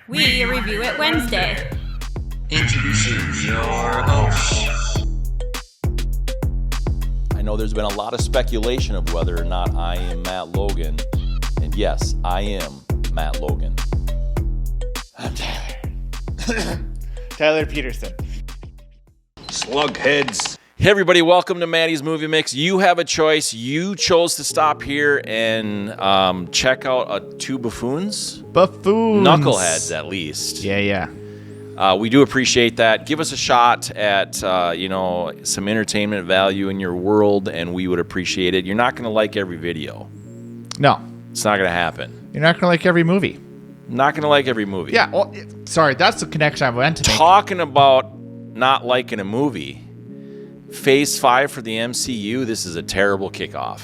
We review it Wednesday. Introducing your hosts. I know there's been a lot of speculation of whether or not I am Matt Logan. And yes, I am Matt Logan. I'm Tyler. Tyler Peterson. Slugheads. Hey everybody, welcome to Maddie's Movie Mix. You have a choice. You chose to stop here and check out two buffoons. Knuckleheads, at least. Yeah. We do appreciate that. Give us a shot at, some entertainment value in your world, and we would appreciate it. You're not going to like every video. No. It's not going to happen. You're not going to like every movie. Not going to like every movie. Yeah, well, sorry, that's the connection I went to make. Talking about not liking a movie, Phase 5 for the MCU, this is a terrible kickoff.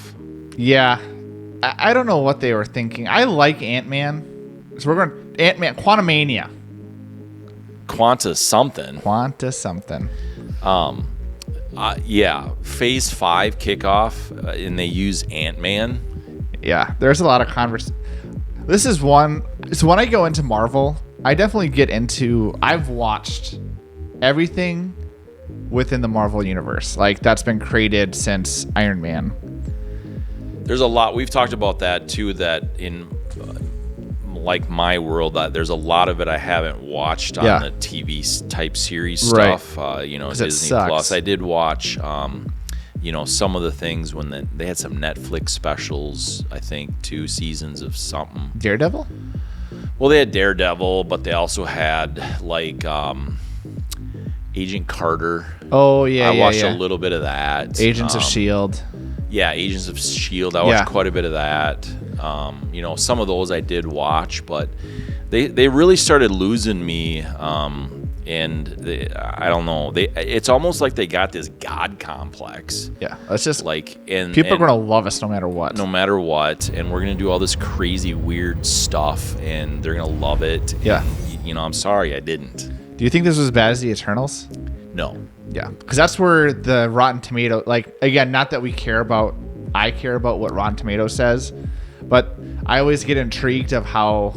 Yeah. I don't know what they were thinking. I like Ant-Man. So we're going Ant-Man, Quantumania. Quanta something. Yeah, Phase 5 kickoff, and they use Ant-Man. Yeah, there's a lot of conversation. This is one. So when I go into Marvel, I definitely get into. I've watched everything within the Marvel universe, like that's been created since Iron Man. There's a lot. We've talked about that too. That in like my world, there's a lot of it I haven't watched on the TV type series stuff. Right. Disney Plus. I did watch. Some of the things when they had some Netflix specials, I think 2 seasons of something. Daredevil? Well, they had Daredevil, but they also had Agent Carter. Oh, yeah, I watched a little bit of that. Agents of S.H.I.E.L.D. Yeah, Agents of S.H.I.E.L.D. I watched quite a bit of that. Some of those I did watch, but they really started losing me. I don't know. It's almost like they got this God complex. Yeah, it's just and people are gonna love us no matter what. No matter what, and we're gonna do all this crazy weird stuff, and they're gonna love it. Yeah. And, I'm sorry I didn't. Do you think this was as bad as the Eternals? No. Yeah, because that's where the Rotten Tomato, again, not that we care about. I care about what Rotten Tomato says, but I always get intrigued of how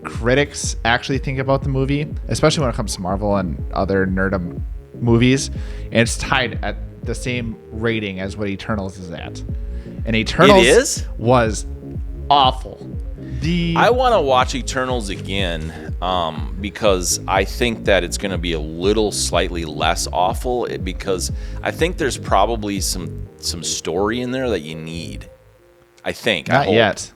critics actually think about the movie, especially when it comes to Marvel and other nerdum movies, and it's tied at the same rating as what Eternals is at. And Eternals was awful. I want to watch Eternals again because I think that it's going to be a little slightly less awful because I think there's probably some story in there that you need. I think. Not yet.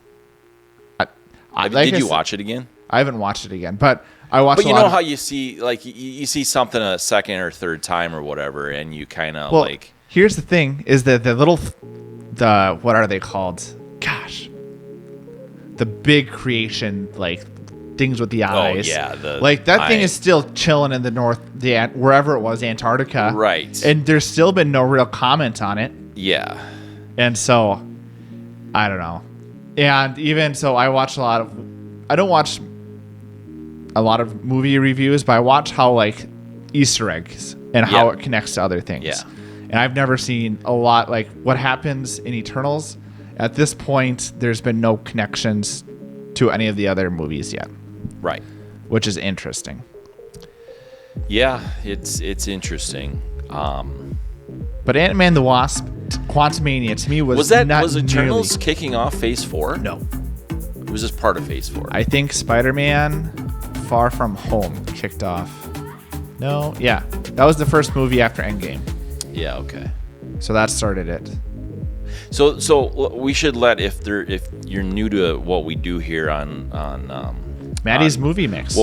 Did you watch it again? I haven't watched it again, but I watched. But you know how you see, you see something a second or third time or whatever, and you kind of Here's the thing: is that the what are they called? Gosh, the big creation things with the eyes. Oh yeah, that thing is still chilling in the north, wherever it was, Antarctica. Right. And there's still been no real comment on it. Yeah. And so, I don't know. And even so, I don't watch a lot of movie reviews, but I watch how Easter eggs and how it connects to other things. Yeah. And I've never seen a lot what happens in Eternals. At this point, there's been no connections to any of the other movies yet. Right. Which is interesting. Yeah, it's interesting. But Ant-Man the Wasp, Quantumania, to me was Eternals kicking off Phase 4? No. It was just part of Phase 4. I think Spider-Man Far From Home kicked off. No, yeah. That was the first movie after Endgame. Yeah, okay. So that started it. So we should if you're new to what we do here on Maddie's Movie Mix.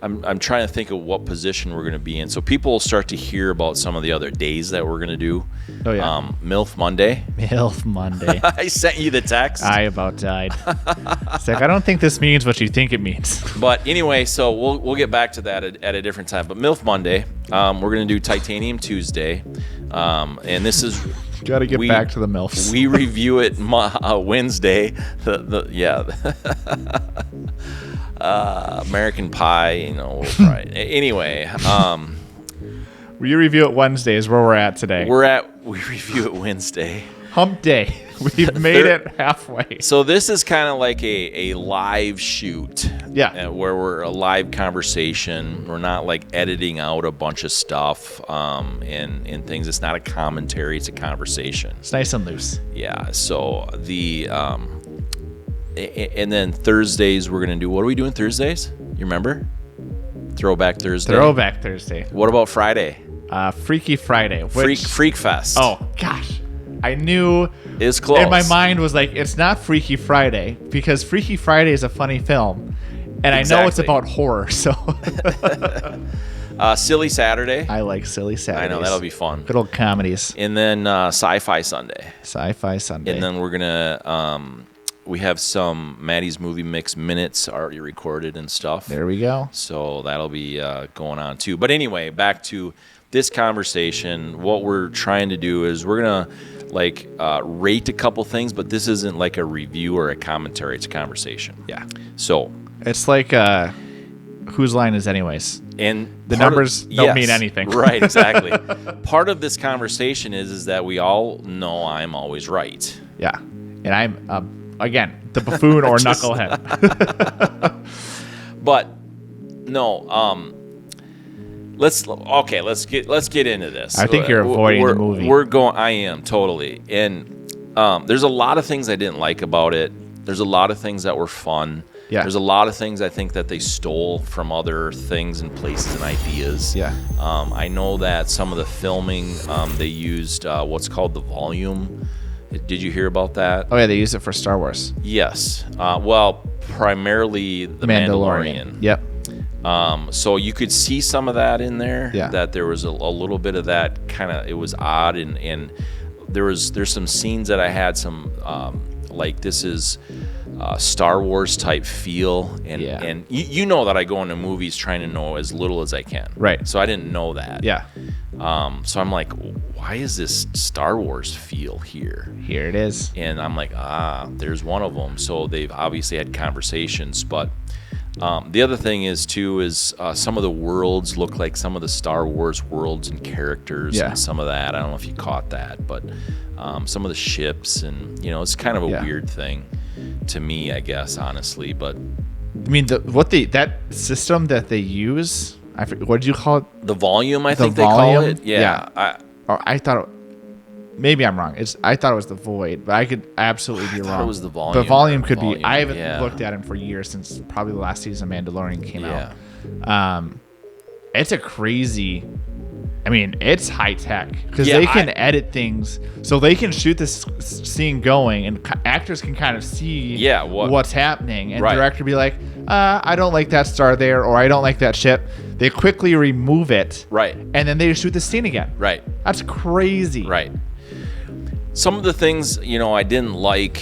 I'm trying to think of what position we're going to be in. So people will start to hear about some of the other days that we're going to do. Oh, yeah. MILF Monday. MILF Monday. I sent you the text. I about died. It's I don't think this means what you think it means. But anyway, so we'll get back to that at a different time. But MILF Monday, we're going to do Titanium Tuesday. And this is... Got to get back to the MILFs. We review it Wednesday. American Pie, right. Anyway, we review it Wednesday is where we're at today. We review it Wednesday. Hump day. We've made it halfway. So this is kind of like a live shoot. Yeah. Where we're a live conversation. We're not like editing out a bunch of stuff and things. It's not a commentary. It's a conversation. It's nice and loose. Yeah. So and then Thursdays we're going to do, what are we doing Thursdays? You remember? Throwback Thursday. Throwback Thursday. What about Friday? Freaky Friday. Freak Fest. Oh, gosh. I knew. It's close. In my mind was like, it's not Freaky Friday because Freaky Friday is a funny film. And I know it's about horror, so. Silly Saturday. I like Silly Saturdays. I know, that'll be fun. Good old comedies. And then Sci-Fi Sunday. Sci-Fi Sunday. And then we're going to, we have some Maddie's Movie Mix minutes already recorded and stuff. There we go. So that'll be going on too. But anyway, back to this conversation. What we're trying to do is we're going to rate a couple things, but this isn't like a review or a commentary. It's a conversation. Yeah. So it's like whose line is anyways? And the numbers don't mean anything. Right, exactly. Part of this conversation is that we all know I'm always right. Yeah. And I'm again, the buffoon or knucklehead. But no, let's get into this. I think you're avoiding the movie. I am totally. And there's a lot of things I didn't like about it. There's a lot of things that were fun. Yeah. There's a lot of things I think that they stole from other things and places and ideas. Yeah. I know that some of the filming, they used what's called the volume. Did you hear about that? Oh, yeah, they use it for Star Wars. Yes. Well, primarily the Mandalorian. Yep. So you could see some of that in there. Yeah. That there was a little bit of that kind of, it was odd, and there's some scenes that I had some like this is Star Wars type feel, and you know that I go into movies trying to know as little as I can. Right. So I didn't know that. Yeah. So I'm like, why is this Star Wars feel here? Here it is. And I'm like, there's one of them. So they've obviously had conversations, but the other thing is some of the worlds look like some of the Star Wars worlds and characters and some of that. I don't know if you caught that, but some of the ships and, it's kind of a weird thing to me, I guess, honestly. But I mean, that system that they use, what did you call it? The volume, I think they call it. Yeah. I thought maybe I'm wrong. I thought it was the Void, but I could absolutely be wrong. I thought it was the volume. The volume could be. I haven't looked at him for years, since probably the last season of Mandalorian came out. It's a crazy. I mean, it's high tech because they can edit things, so they can shoot this scene going, and actors can kind of see what's happening, and director be like, I don't like that star there, or I don't like that ship. They quickly remove it, and then they shoot the scene again. Right. That's crazy. Right. Some of the things, I didn't like.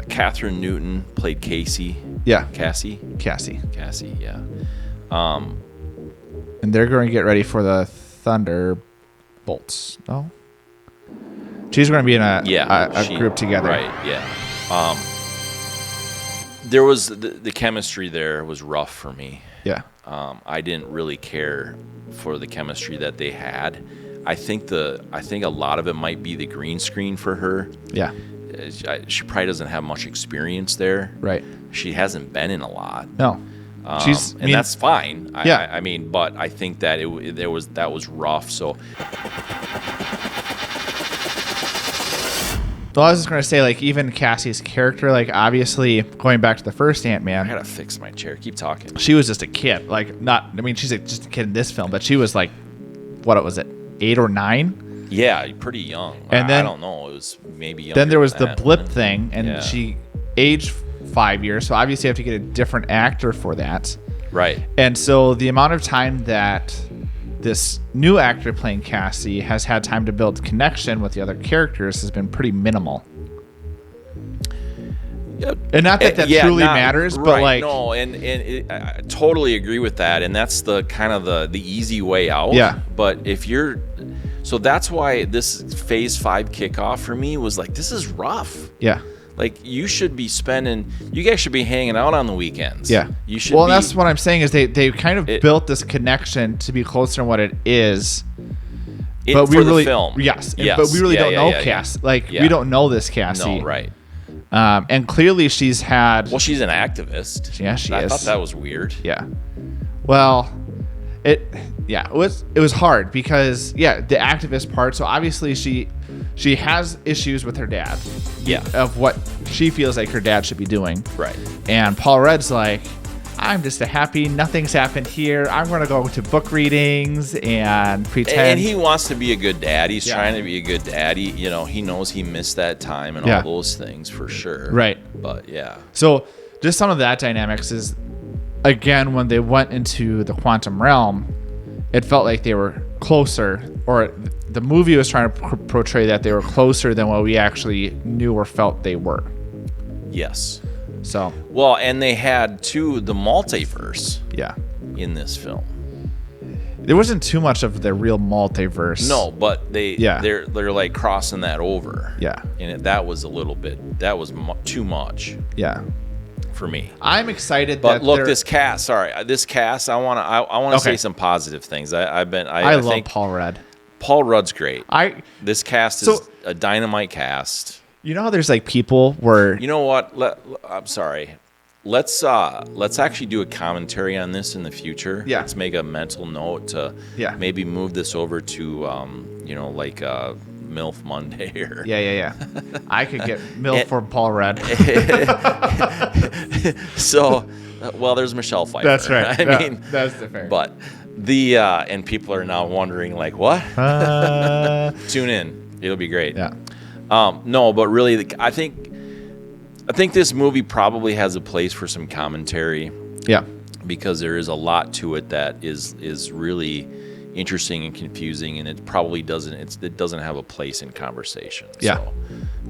Kathryn Newton played Cassie. Yeah. Cassie. Yeah. And they're going to get ready for the Thunderbolts. No? She's going to be in a group together. Right, yeah. There was the chemistry there was rough for me. Yeah. I didn't really care for the chemistry that they had. I think a lot of it might be the green screen for her. Yeah. She probably doesn't have much experience there. Right. She hasn't been in a lot. No. That's fine. Yeah. I mean, but I think that that was rough. So. Well, I was just going to say, like, even Cassie's character, like, obviously, going back to the first Ant-Man. I got to fix my chair. Keep talking. She was just a kid. Like, she's just a kid in this film, but she was, like, what was it, 8 or 9? Yeah, pretty young. And then, I don't know. It was maybe younger. Then there was than the blip thing, and she aged 5 years, so obviously you have to get a different actor for that. Right. And so the amount of time that this new actor playing Cassie has had time to build connection with the other characters has been pretty minimal. And not that truly matters, but like no, and I totally agree with that, and that's the kind of the easy way out. Yeah. But so that's why this Phase 5 kickoff for me was like, this is rough. Yeah. Like, you guys should be hanging out on the weekends. Yeah. You should. Well, that's what I'm saying is they kind of built this connection to be closer to what it is. but we for really the film. Yes, Yes. but we really Yeah, don't yeah, know yeah, Cass. yeah. Like Yeah. we don't know this Cassie. No, right. And clearly she's had. Well, she's an activist. Yeah, she I is. thought that was weird. Yeah. Well, it was hard because the activist part. So obviously she has issues with her dad. Yeah. Of what she feels like her dad should be doing. Right. And Paul Rudd's like, I'm just happy nothing's happened here. I'm gonna go to book readings and pretend. And he wants to be a good dad. He's Yeah. trying to be a good dad. He knows he missed that time and Yeah. all those things for sure. Right. But yeah. So just some of that dynamics is, again, when they went into the quantum realm, it felt like they were closer, or the movie was trying to portray that they were closer than what we actually knew or felt they were. Yes. So Well, and they had too the multiverse yeah, in this film. there wasn't too much of the real multiverse. No, but they're like crossing that over. Yeah. And that was a little bit. That was too much Yeah. for me. I'm excited. But that look, they're- this cast. I want to Okay. say some positive things. I love think Paul Rudd. Paul Rudd's great. This cast is So- a dynamite cast. You know how there's like people where You know what? I'm sorry. Let's actually do a commentary on this in the future. Yeah. Let's make a mental note to Yeah. maybe move this over to like MILF Monday or yeah. I could get milk for Paul Rudd. so. Well, there's Michelle Pfeiffer. That's right. I mean, that's the fair. but the and people are now wondering like, what? Tune in. It'll be great. yeah. No, but really, I think this movie probably has a place for some commentary Yeah. because there is a lot to it that is really interesting and confusing, and it probably it doesn't have a place in conversation. Yeah. So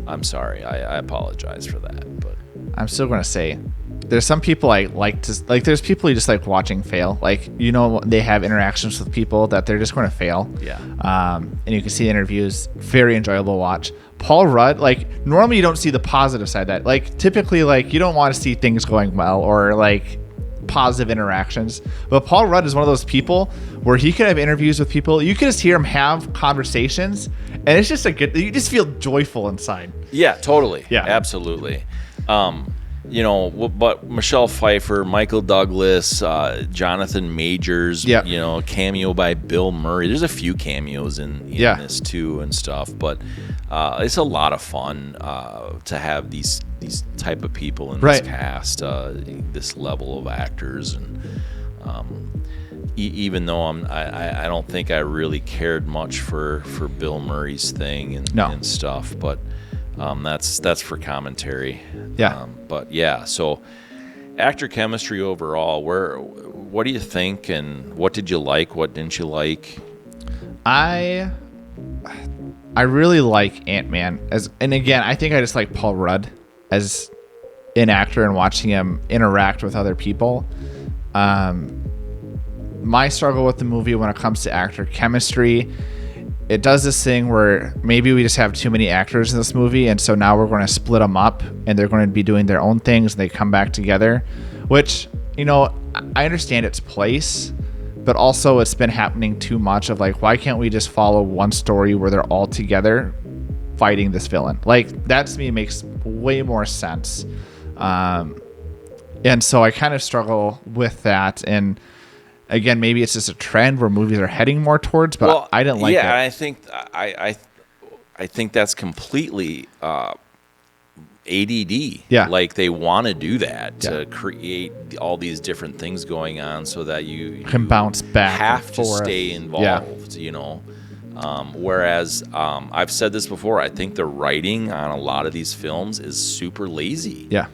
I'm sorry. I apologize for that, but I'm still gonna say there's some people I like to like. There's people you just like watching fail. Like they have interactions with people that they're just going to fail. Yeah. And you can see the interviews, very enjoyable watch. Paul Rudd, like normally you don't see the positive side of that. Like typically, like you don't want to see things going well or like positive interactions. But Paul Rudd is one of those people where he could have interviews with people. You can just hear him have conversations, and it's just you just feel joyful inside. yeah, totally. Yeah. Absolutely. But Michelle Pfeiffer, Michael Douglas, Jonathan Majors, Yeah. Cameo by Bill Murray. There's a few cameos in Yeah. this too and stuff, but it's a lot of fun to have these type of people in Right. this cast, this level of actors, and even though I don't think I really cared much for Bill Murray's thing and stuff, but. That's for commentary. Yeah. But yeah, so actor chemistry overall, what do you think, and what did you like? What didn't you like? I really like Ant-Man and again, I think I just like Paul Rudd as an actor and watching him interact with other people. My struggle with the movie when it comes to actor chemistry, it does this thing where maybe we just have too many actors in this movie, and so now we're going to split them up, and they're going to be doing their own things, and they come back together, which, I understand its place, but also it's been happening too much of like, why can't we just follow one story where they're all together fighting this villain? Like, that to me makes way more sense. And so I kind of struggle with that, and again, maybe it's just a trend where movies are heading more towards, but I didn't like it. Yeah, I think that's completely ADD. Yeah. Like they want to do that to create all these different things going on so that you Can bounce back have and to forth. stay involved, whereas I've said this before, I think the writing on a lot of these films is super lazy. Yeah.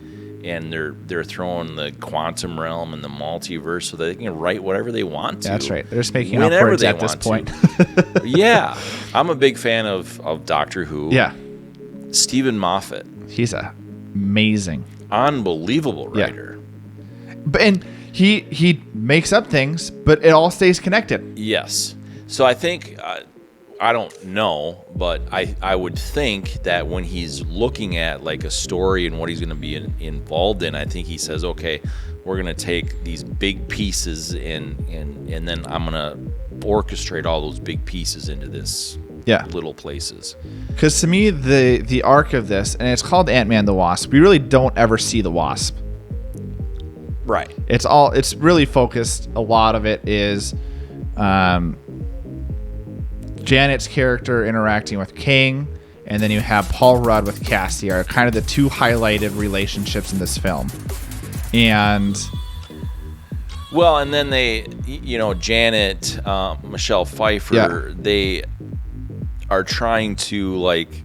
And they're throwing the quantum realm and the multiverse so that they can write whatever they want to. That's right. They're just making whenever upwards they at this want point. to. Yeah. I'm a big fan of Doctor Who. Yeah. Stephen Moffat. He's amazing. Unbelievable Yeah. writer. And he makes up things, but it all stays connected. Yes. So I think I don't know, but I would think that when he's looking at like a story and what he's going to be involved in, I think he says, okay, we're going to take these big pieces and then I'm going to orchestrate all those big pieces into this little places. Because to me, the arc of this, and it's called Ant-Man the Wasp, we really don't ever see the Wasp. Right. It's really focused. A lot of it is Janet's character interacting with Kang, and then you have Paul Rudd with Cassie are kind of the two highlighted relationships in this film. And well, and then they, Janet, Michelle Pfeiffer, they are trying to like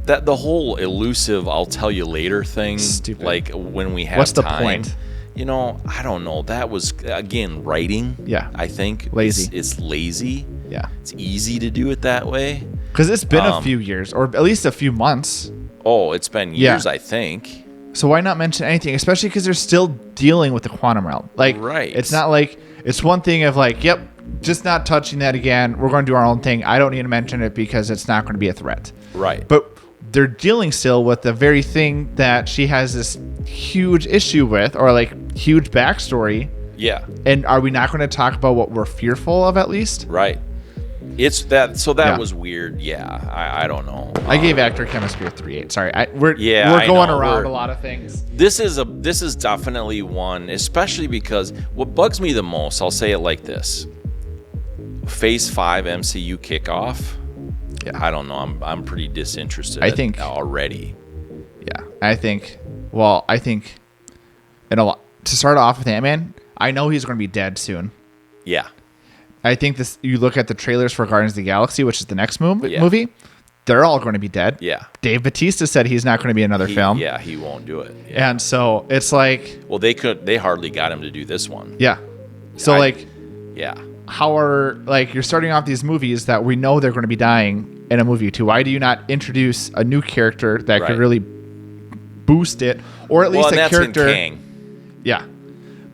that the whole elusive "I'll tell you later" thing. Stupid. Like when we have what's the time, point? I don't know. That was again writing. Yeah, I think lazy. It's lazy. Yeah, it's easy to do it that way because it's been a few years, or at least a few months. Oh, it's been years, I think. So why not mention anything, especially because they're still dealing with the quantum realm. Like, right. It's not like it's one thing of like, yep, just not touching that again. We're going to do our own thing. I don't need to mention it because it's not going to be a threat. Right. But they're dealing still with the very thing that she has this huge issue with, or like huge backstory. Yeah. And are we not going to talk about what we're fearful of at least? Right. It's that. So that was weird. Yeah. I don't know. I gave actor chemistry a 3.8. Sorry. We're I going know. around a lot of things. This is definitely one, especially because what bugs me the most, I'll say it like this. Phase 5 MCU kickoff. Yeah. I don't know. I'm pretty disinterested. I think already. Yeah. I think in a lot to start off with Ant-Man, I know he's going to be dead soon. Yeah. I think this. You look at the trailers for Guardians of the Galaxy, which is the next movie. They're all going to be dead. Yeah. Dave Bautista said he's not going to be another film. Yeah, he won't do it. Yeah. And so it's like, well, they hardly got him to do this one. Yeah. So yeah. How are you're starting off these movies that we know they're going to be dying in a movie too? Why do you not introduce a new character that could really boost it, or at least a character? In Kang. Yeah.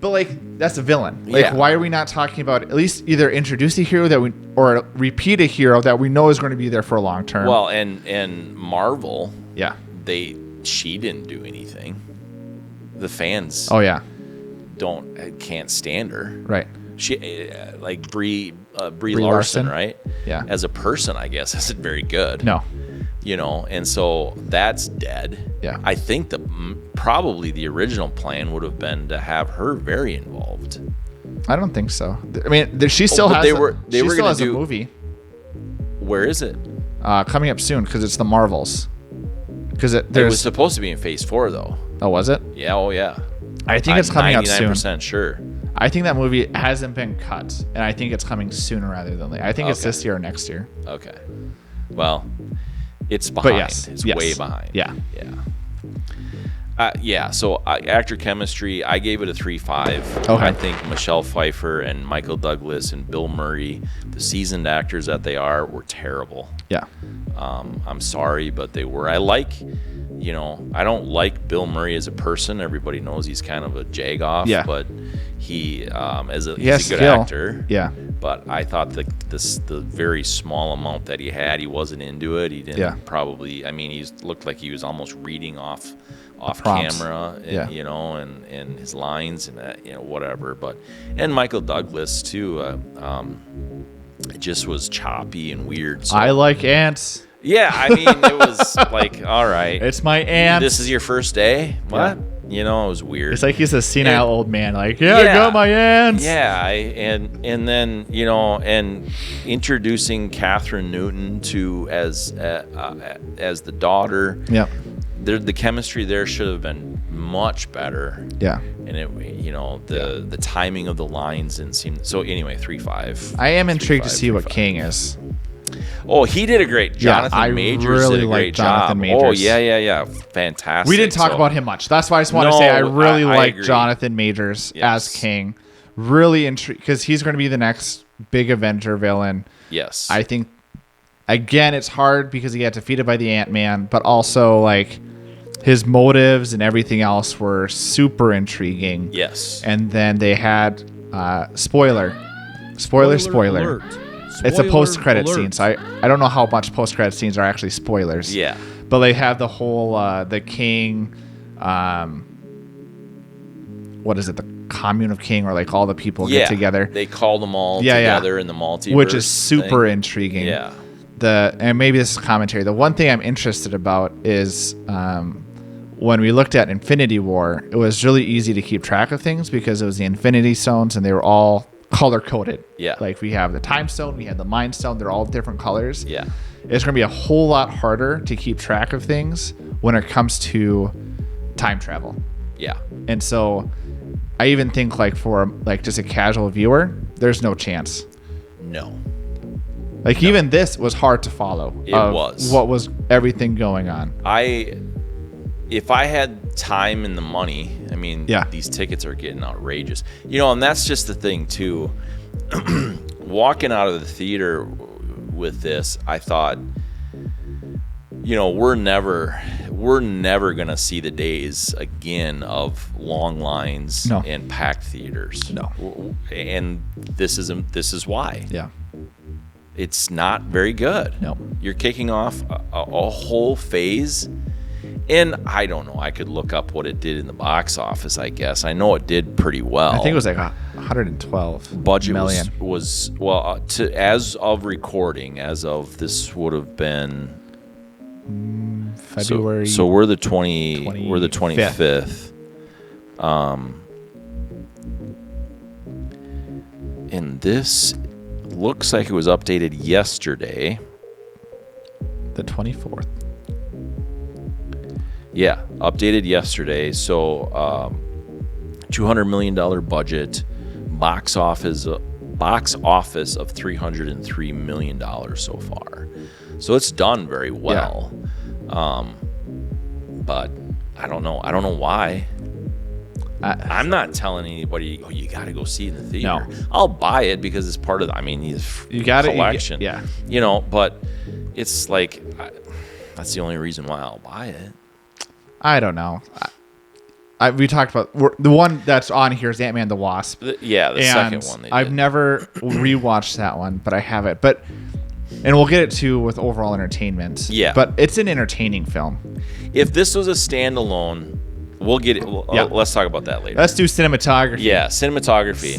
But that's a villain. Why are we not talking about at least either introduce a hero or repeat a hero that we know is going to be there for a long term? Well, and Marvel, yeah, she didn't do anything. The fans, can't stand her. Right. She like Brie Larson, right? Yeah. As a person, I guess isn't very good. No. And so that's dead. Yeah. I think probably the original plan would have been to have her very involved. I don't think so. I mean, she still has. They were going to do a movie. Where is it? Coming up soon because it's the Marvels. Because it was supposed to be in Phase 4 though. Oh, was it? Yeah. Oh, yeah. I think it's coming up soon. 99% sure. I think that movie hasn't been cut, and I think it's coming sooner rather than later. I think it's this year or next year. Okay. Well, it's behind. But yes, it's way behind. Yeah. Yeah. So actor chemistry, I gave it a 3.5. Okay. I think Michelle Pfeiffer and Michael Douglas and Bill Murray, the seasoned actors that they are, were terrible. Yeah. I'm sorry, but they were. I don't like Bill Murray as a person. Everybody knows he's kind of a jagoff. Yeah. But he's a good skill. actor. Yeah. But I thought the very small amount that he had, he wasn't into it. He didn't probably. I mean, he looked like he was almost reading off camera, and his lines and that, whatever. And Michael Douglas too. It just was choppy and weird. So. I like ants. Yeah, I mean, it was like, all right. It's my ant. This is your first day? What? Yeah. It was weird. It's like he's a senile old man. I got my ants. Yeah, and then and introducing Kathryn Newton as the daughter. Yeah. The chemistry there should have been much better. Yeah. And the timing of the lines didn't seem so. Anyway, 3.5. I am intrigued to see what Kang is. Oh, he did a great job. Jonathan Majors really did a great Jonathan job. Majors. Oh, yeah. Fantastic. We didn't talk about him much. That's why I just want to say I really like agree. Jonathan Majors as Kang. Really intrigued because he's going to be the next big Avenger villain. Yes. I think, again, it's hard because he got defeated by the Ant-Man, but also his motives and everything else were super intriguing. Yes. And then they had spoiler. Alert. it's a post-credit scene, so I don't know how much post-credit scenes are actually spoilers. Yeah. But they have the whole the king, what is it? The commune of king, or like all the people get together. They call them all together in the multiverse, which is super intriguing. Yeah. And maybe this is commentary. The one thing I'm interested about is when we looked at Infinity War, it was really easy to keep track of things because it was the Infinity Stones and they were all color coded. Yeah. Like we have the Time Stone, we have the Mind Stone. They're all different colors. Yeah. It's going to be a whole lot harder to keep track of things when it comes to time travel. Yeah. And so I even think like for like just a casual viewer, there's no chance. No. Like even this was hard to follow. It was. What was everything going on? If I had time and the money, I mean, these tickets are getting outrageous. And that's just the thing too. Walking out of the theater with this, I thought, we're never gonna see the days again of long lines and packed theaters. No. And this is why. Yeah. It's not very good. No. You're kicking off a whole phase. And I don't know. I could look up what it did in the box office, I guess. I know it did pretty well. I think it was like 112 budget million. was as of recording, as of this would have been February. So we're the 25th. And this looks like it was updated yesterday. The 24th. Yeah, updated yesterday. So, $200 million budget, box office of $303 million so far. So it's done very well. Yeah. But I don't know. I don't know why. I'm not telling anybody, you got to go see it in the theater. No. I'll buy it because it's part of the, you got collection. But it's like, that's the only reason why I'll buy it. I don't know. We talked about the one that's on here is Ant-Man the Wasp. The second one. I've never rewatched that one, but I have it. And we'll get it too with overall entertainment. Yeah. But it's an entertaining film. If this was a standalone, we'll get it. Let's talk about that later. Let's do cinematography. Yeah, cinematography.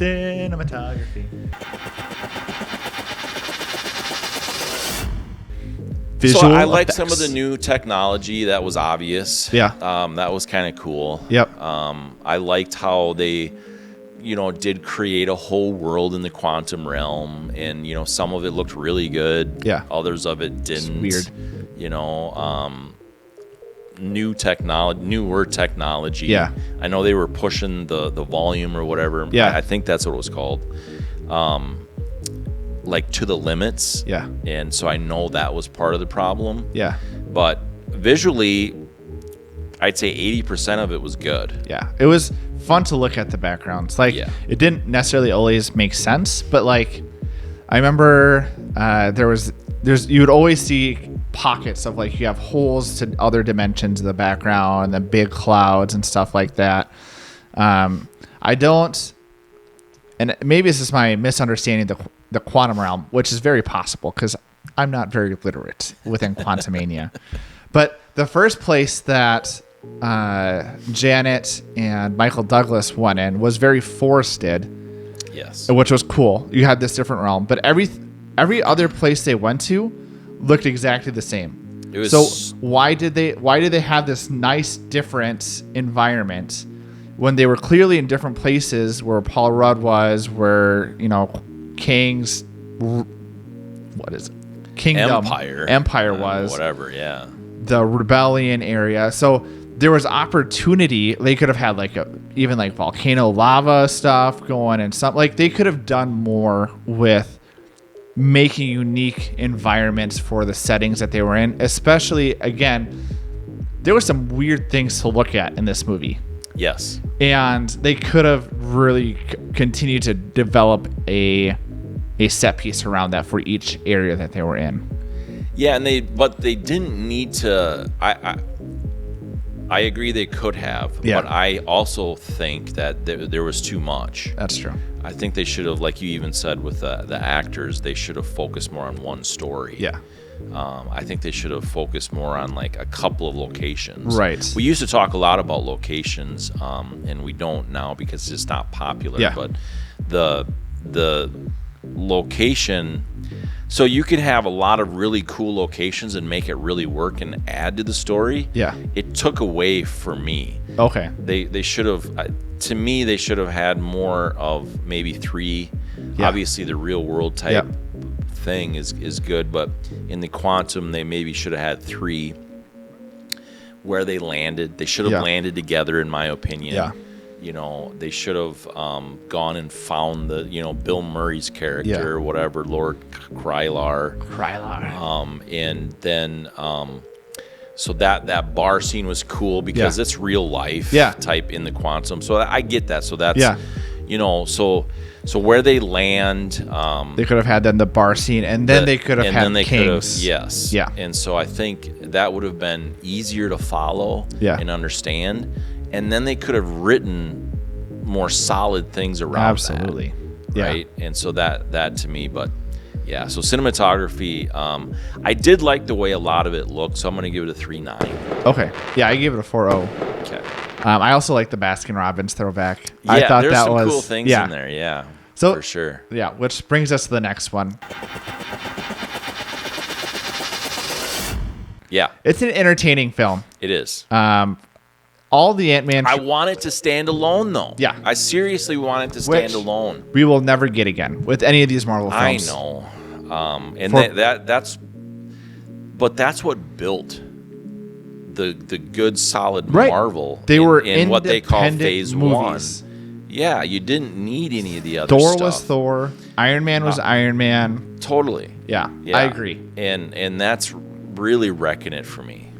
Visual so I like effects. some of the new technology that was obvious. Yeah. That was kind of cool. Yep. I liked how they, did create a whole world in the quantum realm, and some of it looked really good. Yeah. Others of it didn't. It's weird. Newer technology. Yeah. I know they were pushing the volume or whatever. Yeah. I think that's what it was called. Like to the limits. Yeah. And so I know that was part of the problem. Yeah. But visually, I'd say 80% of it was good. Yeah. It was fun to look at the backgrounds. Like, it didn't necessarily always make sense, but like, I remember you would always see pockets of like, you have holes to other dimensions of the background and the big clouds and stuff like that. I don't, and maybe this is my misunderstanding the quantum realm, which is very possible because I'm not very literate within Quantumania. But the first place that Janet and Michael Douglas went in was very forested. Yes. Which was cool. You had this different realm, but every other place they went to looked exactly the same. So why did they have this nice different environment when they were clearly in different places where Paul Rudd was, where Kang's Kingdom Empire was, whatever, yeah, the rebellion area. So there was opportunity. They could have had even volcano lava stuff going, and something like they could have done more with making unique environments for the settings that they were in. Especially, again, there were some weird things to look at in this movie. Yes. And they could have really continued to develop a set piece around that for each area that they were in. Yeah, but they didn't need to. I agree they could have, Yeah. but I also think that there was too much. That's true. I think they should have, like you even said with the actors, they should have focused more on one story. Yeah. I think they should have focused more on like a couple of locations. Right. We used to talk a lot about locations, and we don't now because it's just not popular. Yeah. But the location, so you could have a lot of really cool locations and make it really work and add to the story. Yeah. It took away for me. Okay. They should have, to me, they should have had more of maybe 3. Yeah. Obviously, the real world type thing is good, but in the quantum, they maybe should have had 3 where they landed. They should have landed together, in my opinion. Yeah. You know, they should have gone and found the, Bill Murray's character or whatever, Lord Krylar. And then, so that bar scene was cool because it's real life type in the quantum. So I get that. So that's, so where they land. They could have had then the bar scene, and then they could have had Kings. Yes. Yeah. And so I think that would have been easier to follow and understand. And then they could have written more solid things around Absolutely. that, right? And so that to me, but yeah, so cinematography, I did like the way a lot of it looked, so I'm going to give it a 3.9. Okay. Yeah, I gave it a 4.0. Okay. I also like the Baskin Robbins throwback. Yeah, I thought there's that some was cool things in there, yeah, so, for sure. Yeah, which brings us to the next one. Yeah. It's an entertaining film. It is. All the Ant-Man... I want it to stand alone, though. Yeah. I seriously want it to stand alone. We will never get again with any of these Marvel films. I know. And that's what built the good, solid Marvel. They were in what they call independent Phase movies. 1. Yeah, you didn't need any of the other Thor stuff. was Thor. Iron Man was Iron Man. Totally. Yeah, I agree. And that's really wrecking it for me.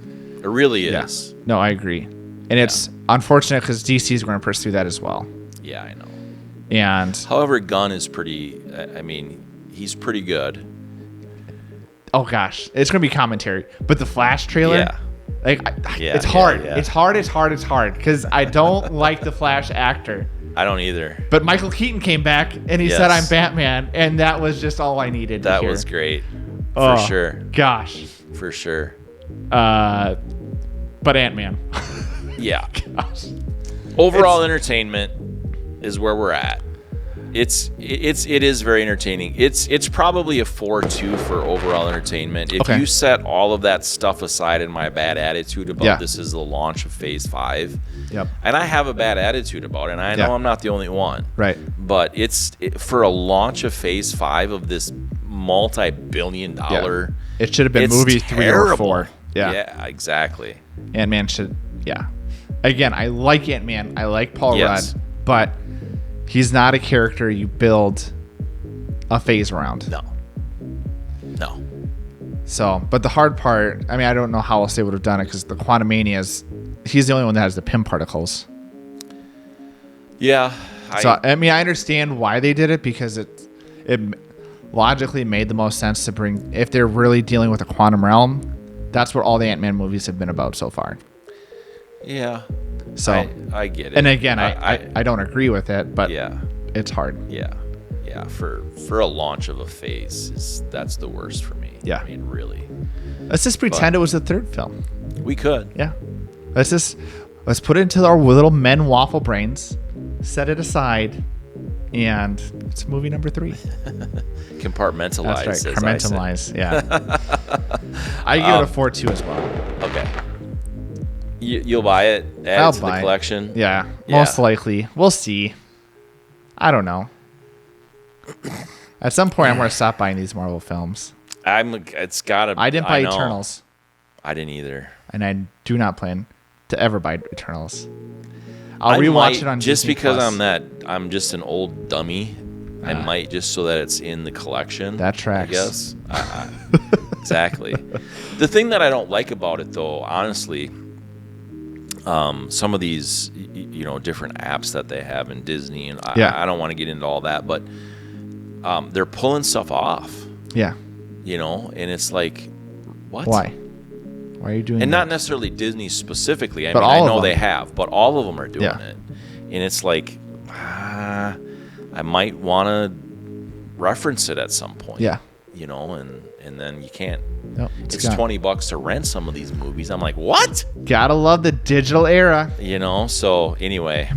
It really is. No, I agree. And it's unfortunate because DC is going to pursue that as well. Yeah, I know. And however, Gunn is pretty. I mean, he's pretty good. Oh gosh, it's going to be commentary. But the Flash trailer, it's hard. Yeah. It's hard because I don't like the Flash actor. I don't either. But Michael Keaton came back and he said, "I'm Batman," and that was just all I needed. That to hear. was great, for sure. Gosh, for sure. But Ant-Man. Yeah. Overall entertainment is where we're at. It is very entertaining. It's probably a 4.2 for overall entertainment. If you set all of that stuff aside and my bad attitude about this is the launch of Phase 5. Yep. And I have a bad attitude about it, and I know I'm not the only one. Right. But for a launch of Phase 5 of this multi-billion-dollar, it should have been movie 3 or 4. Yeah, exactly. Ant-Man should. Yeah. Again, I like Ant-Man. I like Paul Rudd, but he's not a character you build a phase around. No. So, but the hard part, I mean, I don't know how else they would have done it because the Quantumania he's the only one that has the Pym particles. Yeah. I mean, I understand why they did it because it logically made the most sense to bring, if they're really dealing with a quantum realm, that's what all the Ant-Man movies have been about so far. Yeah. So I get it. And again, I don't agree with it, but it's hard. Yeah. For a launch of a phase, that's the worst for me. Yeah. I mean, really. Let's just pretend it was the third film. We could. Yeah. Let's put it into our little men waffle brains, set it aside, and it's movie number 3. Compartmentalize. That's right. Compartmentalize. Yeah. I give it a 4.2 as well. Okay. You'll buy it? Add it to the collection? Yeah, most likely. We'll see. I don't know. At some point, I'm going to stop buying these Marvel films. It's gotta. I didn't buy Eternals. I didn't either. And I do not plan to ever buy Eternals. I'll rewatch it on just Disney because Plus. I'm just an old dummy. I might just so that it's in the collection. That tracks. I guess. Exactly. The thing that I don't like about it, though, honestly, some of these, different apps that they have in Disney, and I don't want to get into all that, but they're pulling stuff off. Yeah. And it's like, what? Why? Why are you doing And that? not necessarily Disney specifically. I But mean, I all of know them. they have, but all of them are doing Yeah. it. And it's like, I might want to reference it at some point. Yeah. You know, and then you can't. Nope, It's gone. $20 to rent some of these movies. I'm like, what? Gotta love the digital era. You know. So anyway,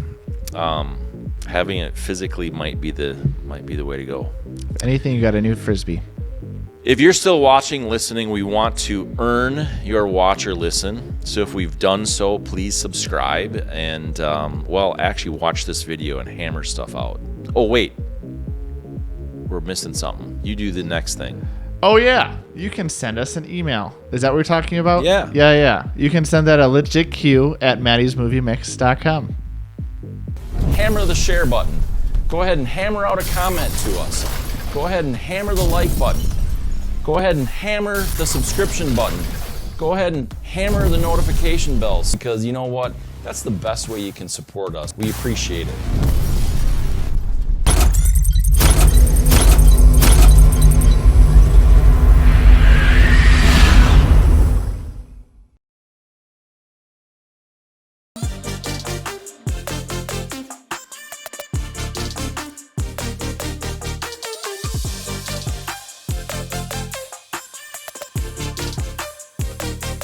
having it physically might be the way to go. Anything, you got a new Frisbee. If you're still watching, listening, we want to earn your watch or listen. So if we've done so, please subscribe and, actually watch this video and hammer stuff out. Oh, wait. We're missing something. You do the next thing. Oh, yeah. You can send us an email. Is that what we're talking about? Yeah. Yeah. You can send that at LegitQ@Matty'sMovieMix.com. Hammer the share button. Go ahead and hammer out a comment to us. Go ahead and hammer the like button. Go ahead and hammer the subscription button. Go ahead and hammer the notification bells, because you know what? That's the best way you can support us. We appreciate it.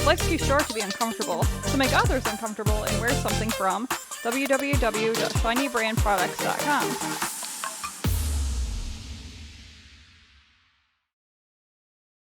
Life's too short to be uncomfortable, so make others uncomfortable and wear something from www.shinybrandproducts.com.